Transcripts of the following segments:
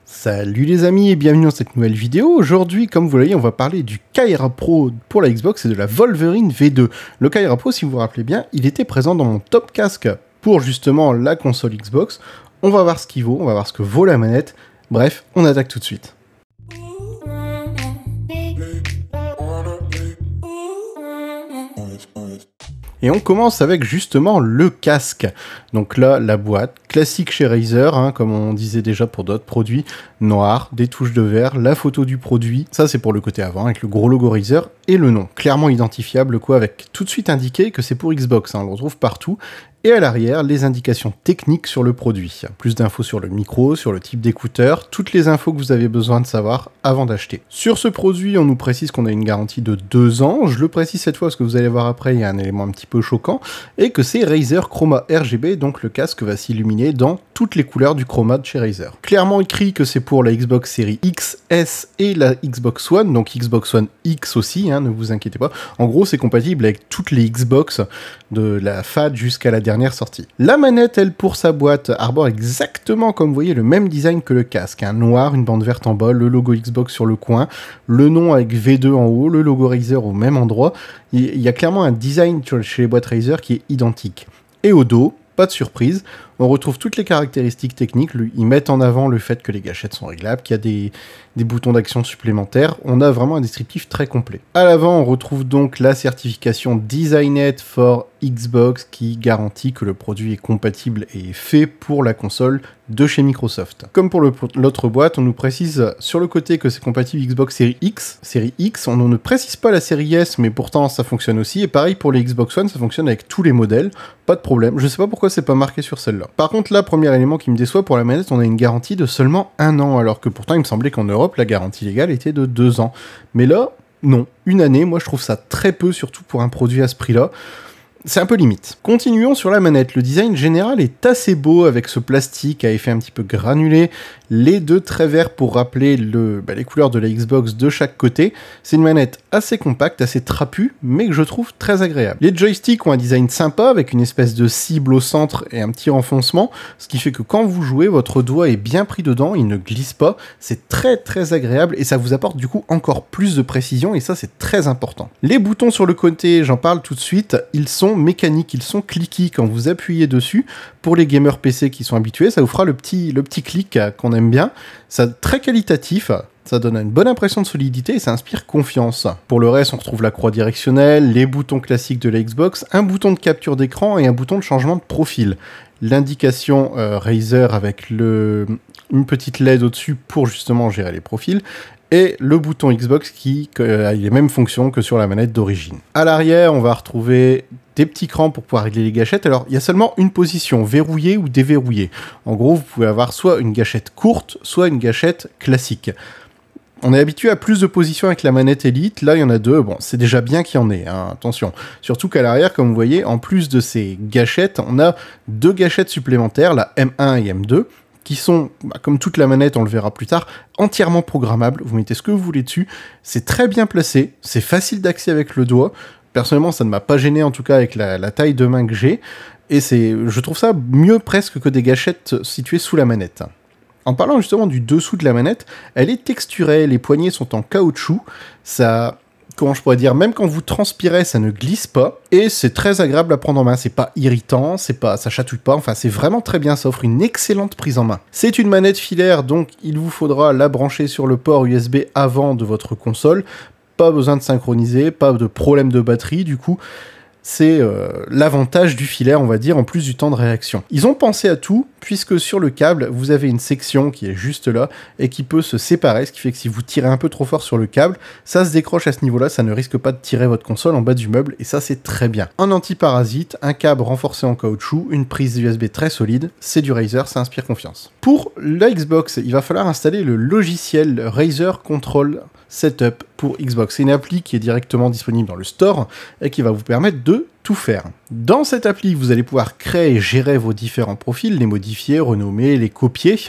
Salut les amis et bienvenue dans cette nouvelle vidéo. Aujourd'hui, comme vous le voyez, on va parler du Kaira Pro pour la Xbox et de la Wolverine V2. Le Kaira Pro, si vous vous rappelez bien, il était présent dans mon top casque pour justement la console Xbox. On va voir ce qu'il vaut, on va voir ce que vaut la manette. Bref, on attaque tout de suite. Et on commence avec justement le casque. Donc là, la boîte, classique chez Razer, hein, comme on disait déjà pour d'autres produits, noir, des touches de verre, la photo du produit, ça c'est pour le côté avant, avec le gros logo Razer, et le nom, clairement identifiable, quoi, avec tout de suite indiqué que c'est pour Xbox, hein, on le retrouve partout. Et à l'arrière, les indications techniques sur le produit. Plus d'infos sur le micro, sur le type d'écouteur, toutes les infos que vous avez besoin de savoir avant d'acheter. Sur ce produit, on nous précise qu'on a une garantie de 2 ans. Je le précise cette fois parce que vous allez voir après, il y a un élément un petit peu choquant. Et que c'est Razer Chroma RGB, donc le casque va s'illuminer dans toutes les couleurs du chroma de chez Razer. Clairement écrit que c'est pour la Xbox Series X, S et la Xbox One, donc Xbox One X aussi, hein, ne vous inquiétez pas. En gros, c'est compatible avec toutes les Xbox, de la FAT jusqu'à la dernière sortie. La manette, elle, pour sa boîte, arbore exactement, comme vous voyez, le même design que le casque. Un noir, une bande verte en bas, le logo Xbox sur le coin, le nom avec V2 en haut, le logo Razer au même endroit. Il y a clairement un design chez les boîtes Razer qui est identique. Et au dos, pas de surprise, on retrouve toutes les caractéristiques techniques. Ils mettent en avant le fait que les gâchettes sont réglables, qu'il y a des boutons d'action supplémentaires. On a vraiment un descriptif très complet. À l'avant, on retrouve donc la certification Designed for Xbox qui garantit que le produit est compatible et fait pour la console de chez Microsoft. Comme pour l'autre boîte, on nous précise sur le côté que c'est compatible Xbox Series X. Série X, on ne précise pas la série S, mais pourtant ça fonctionne aussi. Et pareil pour les Xbox One, ça fonctionne avec tous les modèles. Pas de problème. Je sais pas pourquoi c'est pas marqué sur celle-là. Par contre, là, premier élément qui me déçoit pour la manette, on a une garantie de seulement 1 an, alors que pourtant il me semblait qu'en Europe, la garantie légale était de 2 ans. Mais là, non. 1 année, moi je trouve ça très peu, surtout pour un produit à ce prix-là. C'est un peu limite. Continuons sur la manette. Le design général est assez beau avec ce plastique à effet un petit peu granulé, les deux traits verts pour rappeler les couleurs de la Xbox de chaque côté. C'est une manette assez compacte, assez trapue, mais que je trouve très agréable. Les joysticks ont un design sympa avec une espèce de cible au centre et un petit renfoncement, ce qui fait que quand vous jouez, votre doigt est bien pris dedans, il ne glisse pas. C'est très très agréable et ça vous apporte du coup encore plus de précision et ça c'est très important. Les boutons sur le côté, j'en parle tout de suite, ils sont mécaniques, ils sont cliquis quand vous appuyez dessus. Pour les gamers PC qui sont habitués, ça vous fera le petit clic qu'on aime bien. C'est très qualitatif, ça donne une bonne impression de solidité et ça inspire confiance. Pour le reste, on retrouve la croix directionnelle, les boutons classiques de la Xbox, un bouton de capture d'écran et un bouton de changement de profil. L'indication Razer avec une petite LED au-dessus pour justement gérer les profils. Et le bouton Xbox qui a les mêmes fonctions que sur la manette d'origine. À l'arrière, on va retrouver des petits crans pour pouvoir régler les gâchettes. Alors, il y a seulement une position, verrouillée ou déverrouillée. En gros, vous pouvez avoir soit une gâchette courte, soit une gâchette classique. On est habitué à plus de positions avec la manette Elite. Là, il y en a 2. Bon, c'est déjà bien qu'il y en ait, hein, attention. Surtout qu'à l'arrière, comme vous voyez, en plus de ces gâchettes, on a 2 gâchettes supplémentaires, la M1 et M2, qui sont, comme toute la manette, on le verra plus tard, entièrement programmables. Vous mettez ce que vous voulez dessus. C'est très bien placé. C'est facile d'accès avec le doigt. Personnellement, ça ne m'a pas gêné, en tout cas, avec la taille de main que j'ai. Et je trouve ça mieux presque que des gâchettes situées sous la manette. En parlant justement du dessous de la manette, elle est texturée. Les poignées sont en caoutchouc. Ça... Comment je pourrais dire, même quand vous transpirez, ça ne glisse pas, et c'est très agréable à prendre en main, c'est pas irritant, ça chatouille pas, enfin c'est vraiment très bien, ça offre une excellente prise en main. C'est une manette filaire, donc il vous faudra la brancher sur le port USB avant de votre console, pas besoin de synchroniser, pas de problème de batterie, du coup, c'est l'avantage du filaire, on va dire, en plus du temps de réaction. Ils ont pensé à tout, puisque sur le câble, vous avez une section qui est juste là, et qui peut se séparer, ce qui fait que si vous tirez un peu trop fort sur le câble, ça se décroche à ce niveau-là, ça ne risque pas de tirer votre console en bas du meuble, et ça c'est très bien. Un anti-parasite, un câble renforcé en caoutchouc, une prise USB très solide, c'est du Razer, ça inspire confiance. Pour la Xbox, il va falloir installer le logiciel Razer Control Setup pour Xbox. C'est une appli qui est directement disponible dans le store et qui va vous permettre de tout faire. Dans cette appli, vous allez pouvoir créer et gérer vos différents profils, les modifier, renommer, les copier,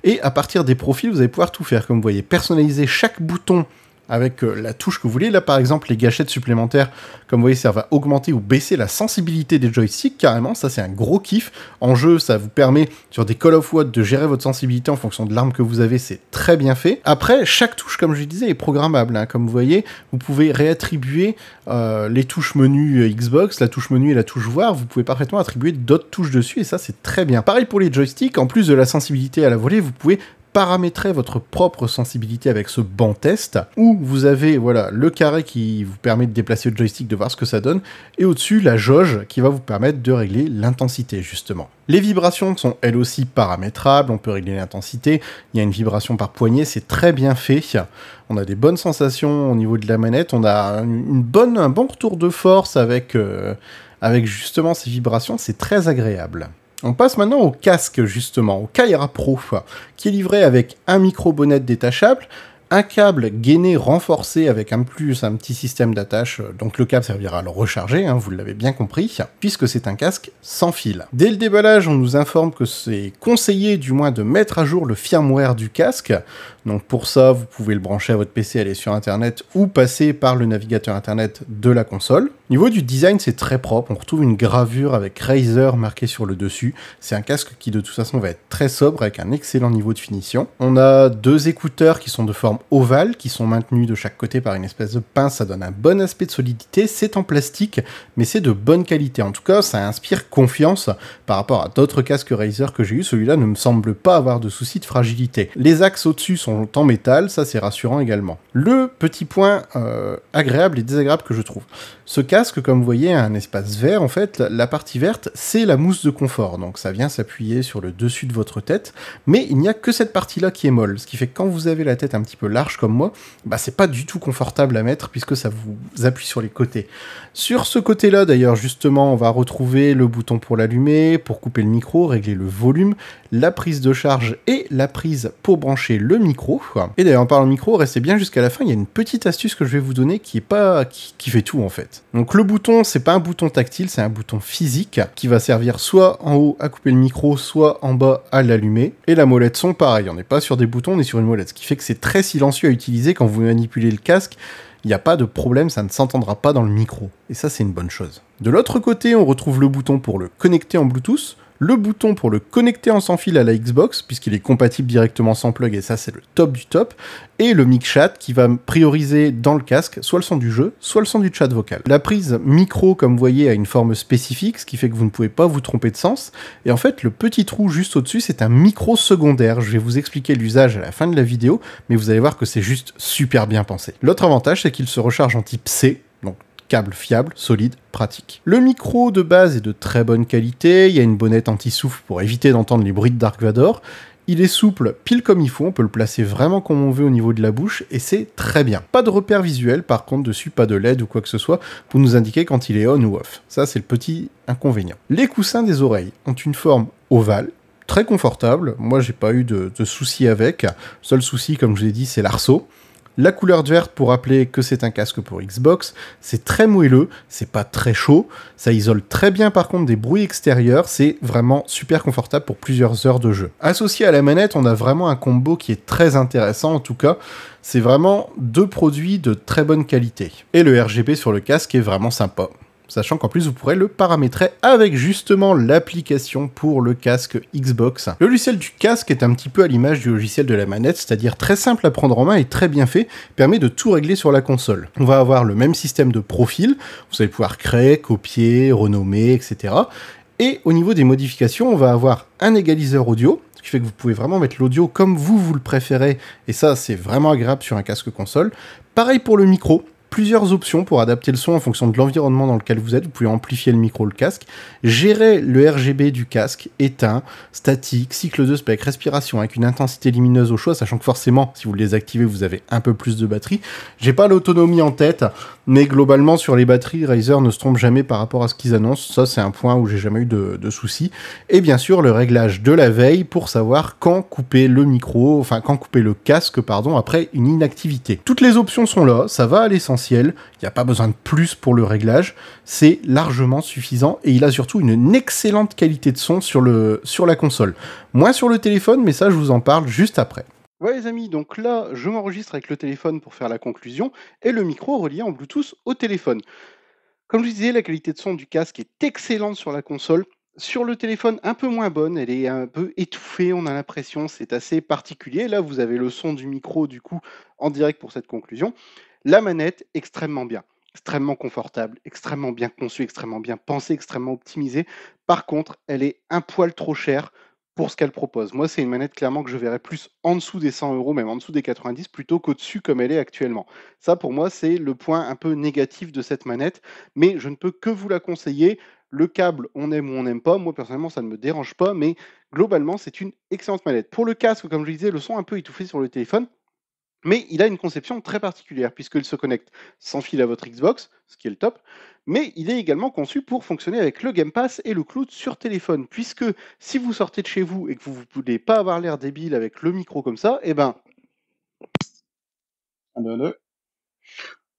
et à partir des profils, vous allez pouvoir tout faire. Comme vous voyez, personnaliser chaque bouton avec la touche que vous voulez. Là, par exemple, les gâchettes supplémentaires, comme vous voyez, servent à augmenter ou baisser la sensibilité des joysticks, carrément. Ça, c'est un gros kiff. En jeu, ça vous permet, sur des Call of Duty, de gérer votre sensibilité en fonction de l'arme que vous avez. C'est très bien fait. Après, chaque touche, comme je disais, est programmable. Hein. Comme vous voyez, vous pouvez réattribuer les touches menu Xbox, la touche menu et la touche voir. Vous pouvez parfaitement attribuer d'autres touches dessus, et ça, c'est très bien. Pareil pour les joysticks. En plus de la sensibilité à la volée, vous pouvez paramétrer votre propre sensibilité avec ce banc test, où vous avez voilà, le carré qui vous permet de déplacer le joystick, de voir ce que ça donne, et au-dessus la jauge qui va vous permettre de régler l'intensité justement. Les vibrations sont elles aussi paramétrables, on peut régler l'intensité, il y a une vibration par poignée, c'est très bien fait, on a des bonnes sensations au niveau de la manette, on a un bon retour de force avec justement ces vibrations, c'est très agréable. On passe maintenant au casque, justement, au Kaira Pro, qui est livré avec un micro-bonnette détachable, un câble gainé renforcé avec un petit système d'attache, donc le câble servira à le recharger, hein, vous l'avez bien compris, puisque c'est un casque sans fil. Dès le déballage, on nous informe que c'est conseillé du moins de mettre à jour le firmware du casque, donc pour ça, vous pouvez le brancher à votre PC, aller sur internet, ou passer par le navigateur internet de la console. Au niveau du design, c'est très propre, on retrouve une gravure avec Razer marquée sur le dessus, c'est un casque qui de toute façon va être très sobre, avec un excellent niveau de finition. On a deux écouteurs qui sont de forme ovale, qui sont maintenus de chaque côté par une espèce de pince, ça donne un bon aspect de solidité, c'est en plastique, mais c'est de bonne qualité, en tout cas ça inspire confiance par rapport à d'autres casques Razer que j'ai eu, celui-là ne me semble pas avoir de soucis de fragilité. Les axes au-dessus sont en métal, ça c'est rassurant également. Le petit point agréable et désagréable que je trouve, ce casque, comme vous voyez, a un espace vert, en fait, la partie verte, c'est la mousse de confort, donc ça vient s'appuyer sur le dessus de votre tête, mais il n'y a que cette partie-là qui est molle, ce qui fait que quand vous avez la tête un petit peu large comme moi, bah c'est pas du tout confortable à mettre, puisque ça vous appuie sur les côtés. Sur ce côté-là, d'ailleurs, justement, on va retrouver le bouton pour l'allumer, pour couper le micro, régler le volume, la prise de charge et la prise pour brancher le micro. Et d'ailleurs, en parlant de micro, restez bien jusqu'à la fin, il y a une petite astuce que je vais vous donner qui fait tout en fait. Donc le bouton, c'est pas un bouton tactile, c'est un bouton physique qui va servir soit en haut à couper le micro, soit en bas à l'allumer. Et la molette son, pareil, on n'est pas sur des boutons, on est sur une molette, ce qui fait que c'est très silencieux à utiliser quand vous manipulez le casque. Il n'y a pas de problème, ça ne s'entendra pas dans le micro. Et ça, c'est une bonne chose. De l'autre côté, on retrouve le bouton pour le connecter en Bluetooth, le bouton pour le connecter en sans fil à la Xbox, puisqu'il est compatible directement sans plug, et ça c'est le top du top, et le mic chat qui va prioriser dans le casque soit le son du jeu, soit le son du chat vocal. La prise micro, comme vous voyez, a une forme spécifique, ce qui fait que vous ne pouvez pas vous tromper de sens, et en fait le petit trou juste au-dessus c'est un micro secondaire. Je vais vous expliquer l'usage à la fin de la vidéo, mais vous allez voir que c'est juste super bien pensé. L'autre avantage c'est qu'il se recharge en type C, donc câble fiable, solide, pratique. Le micro de base est de très bonne qualité, il y a une bonnette anti-souffle pour éviter d'entendre les bruits de Dark Vador, il est souple pile comme il faut, on peut le placer vraiment comme on veut au niveau de la bouche, et c'est très bien. Pas de repère visuel, par contre dessus, pas de LED ou quoi que ce soit, pour nous indiquer quand il est on ou off. Ça c'est le petit inconvénient. Les coussins des oreilles ont une forme ovale, très confortable, moi j'ai pas eu de soucis avec, seul souci comme je vous ai dit c'est l'arceau. La couleur verte pour rappeler que c'est un casque pour Xbox, c'est très moelleux, c'est pas très chaud, ça isole très bien par contre des bruits extérieurs, c'est vraiment super confortable pour plusieurs heures de jeu. Associé à la manette, on a vraiment un combo qui est très intéressant en tout cas, c'est vraiment deux produits de très bonne qualité. Et le RGB sur le casque est vraiment sympa. Sachant qu'en plus vous pourrez le paramétrer avec justement l'application pour le casque Xbox. Le logiciel du casque est un petit peu à l'image du logiciel de la manette, c'est-à-dire très simple à prendre en main et très bien fait, permet de tout régler sur la console. On va avoir le même système de profil, vous allez pouvoir créer, copier, renommer, etc. Et au niveau des modifications, on va avoir un égaliseur audio, ce qui fait que vous pouvez vraiment mettre l'audio comme vous le préférez, et ça c'est vraiment agréable sur un casque console. Pareil pour le micro. Plusieurs options pour adapter le son en fonction de l'environnement dans lequel vous êtes. Vous pouvez amplifier le micro, le casque, gérer le RGB du casque, éteint, statique, cycle de spec, respiration, avec une intensité lumineuse au choix, sachant que forcément, si vous le désactivez, vous avez un peu plus de batterie. J'ai pas l'autonomie en tête, mais globalement, sur les batteries, Razer ne se trompe jamais par rapport à ce qu'ils annoncent. Ça, c'est un point où j'ai jamais eu de soucis. Et bien sûr, le réglage de la veille pour savoir quand couper le micro, enfin, quand couper le casque, pardon, après une inactivité. Toutes les options sont là, ça va à l'essentiel. Il n'y a pas besoin de plus pour le réglage, c'est largement suffisant et il a surtout une excellente qualité de son sur la console. Moins sur le téléphone, mais ça je vous en parle juste après. Ouais les amis, donc là, je m'enregistre avec le téléphone pour faire la conclusion et le micro relié en Bluetooth au téléphone. Comme je disais, la qualité de son du casque est excellente sur la console. Sur le téléphone, un peu moins bonne, elle est un peu étouffée, on a l'impression, c'est assez particulier. Là, vous avez le son du micro, du coup, en direct pour cette conclusion. La manette, extrêmement bien, extrêmement confortable, extrêmement bien conçue, extrêmement bien pensée, extrêmement optimisée. Par contre, elle est un poil trop chère pour ce qu'elle propose. Moi, c'est une manette clairement que je verrais plus en dessous des 100 euros, même en dessous des 90, plutôt qu'au-dessus comme elle est actuellement. Ça, pour moi, c'est le point un peu négatif de cette manette, mais je ne peux que vous la conseiller. Le câble, on aime ou on n'aime pas. Moi, personnellement, ça ne me dérange pas, mais globalement, c'est une excellente manette. Pour le casque, comme je disais, le son un peu étouffé sur le téléphone, mais il a une conception très particulière, puisqu'il se connecte sans fil à votre Xbox, ce qui est le top, mais il est également conçu pour fonctionner avec le Game Pass et le cloud sur téléphone, puisque si vous sortez de chez vous et que vous ne voulez pas avoir l'air débile avec le micro comme ça, eh ben,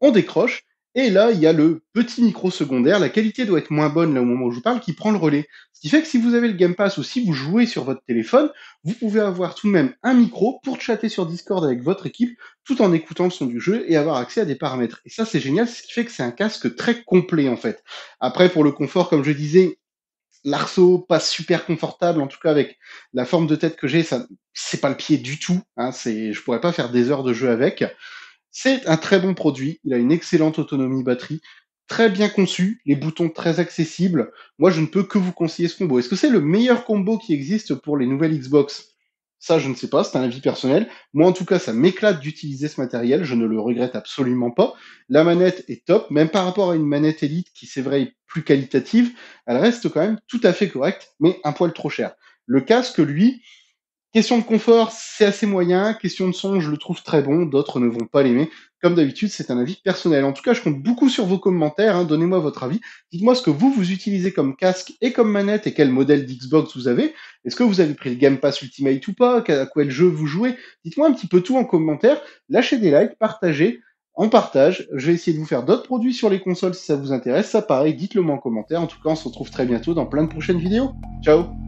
on décroche, et là, il y a le petit micro secondaire. La qualité doit être moins bonne là au moment où je vous parle, qui prend le relais. Ce qui fait que si vous avez le Game Pass ou si vous jouez sur votre téléphone, vous pouvez avoir tout de même un micro pour chatter sur Discord avec votre équipe, tout en écoutant le son du jeu et avoir accès à des paramètres. Et ça, c'est génial, ce qui fait que c'est un casque très complet en fait. Après, pour le confort, comme je disais, l'arceau pas super confortable, en tout cas avec la forme de tête que j'ai, ça, c'est pas le pied du tout. Hein, je pourrais pas faire des heures de jeu avec. C'est un très bon produit, il a une excellente autonomie batterie, très bien conçu, les boutons très accessibles. Moi, je ne peux que vous conseiller ce combo. Est-ce que c'est le meilleur combo qui existe pour les nouvelles Xbox? Ça, je ne sais pas, c'est un avis personnel. Moi, en tout cas, ça m'éclate d'utiliser ce matériel, je ne le regrette absolument pas. La manette est top, même par rapport à une manette Elite qui, c'est vrai, est plus qualitative, elle reste quand même tout à fait correcte, mais un poil trop cher. Le casque, lui, question de confort, c'est assez moyen. Question de son, je le trouve très bon. D'autres ne vont pas l'aimer. Comme d'habitude, c'est un avis personnel. En tout cas, je compte beaucoup sur vos commentaires. Hein. Donnez-moi votre avis. Dites-moi ce que vous utilisez comme casque et comme manette et quel modèle d'Xbox vous avez. Est-ce que vous avez pris le Game Pass Ultimate ou pas? À quel jeu vous jouez? Dites-moi un petit peu tout en commentaire. Lâchez des likes, partagez. On partage. Je vais essayer de vous faire d'autres produits sur les consoles si ça vous intéresse. Ça pareil, dites-le moi en commentaire. En tout cas, on se retrouve très bientôt dans plein de prochaines vidéos. Ciao!